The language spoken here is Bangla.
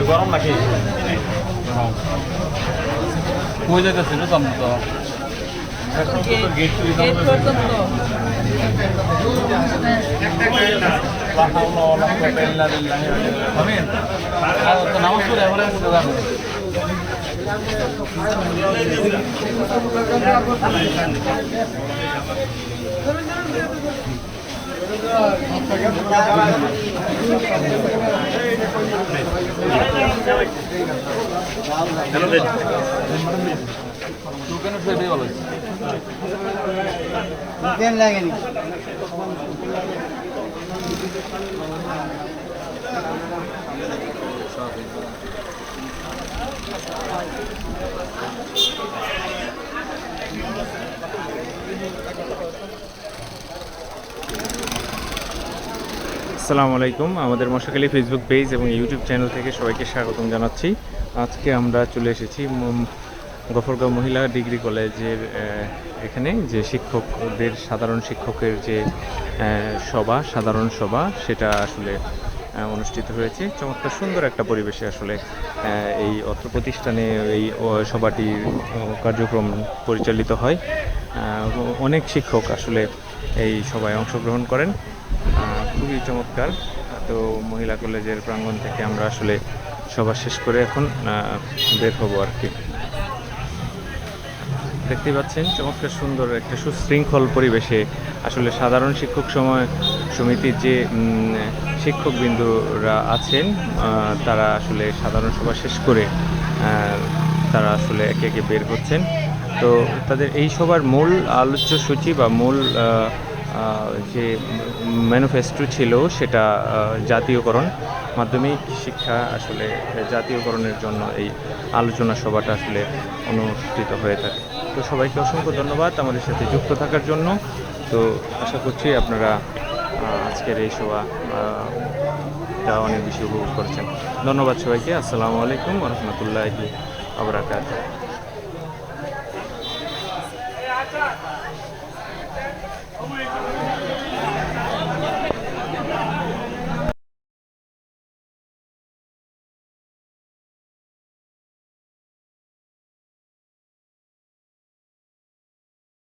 গরম নাকি কই যাইতেছিল তো আমি তো নামাজ পড়ে এবারে লাগেনি আসসালামু আলাইকুম। আমাদের মশাখালী ফেসবুক পেজ এবং ইউটিউব চ্যানেল থেকে সবাইকে স্বাগতম জানাচ্ছি। আজকে আমরা চলে এসেছি গফরগাঁও মহিলা ডিগ্রি কলেজের এখানে যে শিক্ষকদের সাধারণ শিক্ষকের যে সাধারণ সভা সেটা আসলে অনুষ্ঠিত হয়েছে। চমৎকার সুন্দর একটা পরিবেশে আসলে এই অত্র প্রতিষ্ঠানে এই সভাটির কার্যক্রম পরিচালিত হয়। অনেক শিক্ষক আসলে এই সভায় অংশগ্রহণ করেন। খুবই চমৎকার। তো মহিলা কলেজের প্রাঙ্গণ থেকে আমরা আসলে সভা শেষ করে এখন বের হবো আর কি। দেখতে পাচ্ছেন চমৎকার সুন্দর একটা সুশৃঙ্খল পরিবেশে আসলে সাধারণ শিক্ষক সমিতির যে শিক্ষকবৃন্দরা আছেন তারা আসলে সাধারণ সভা শেষ করে তারা আসলে একে একে বের হচ্ছেন। তো তাদের এই সভার মূল আলোচ্য সূচি বা মূল যে ম্যানিফেস্টো ছিল সেটা জাতীয়করণ, মাধ্যমিক শিক্ষা আসলে জাতীয়করণের জন্য এই আলোচনা সভাটা আসলে অনুষ্ঠিত হয়ে থাকে। তো সবাইকে অসংখ্য ধন্যবাদ আমাদের সাথে যুক্ত থাকার জন্য। তো আশা করছি আপনারা আজকের এই সভাটা অনেক বেশি উপভোগ করছেন। ধন্যবাদ সবাইকে। আসসালামু আলাইকুম ওয়া রাহমাতুল্লাহি ওয়া বারাকাতুহু।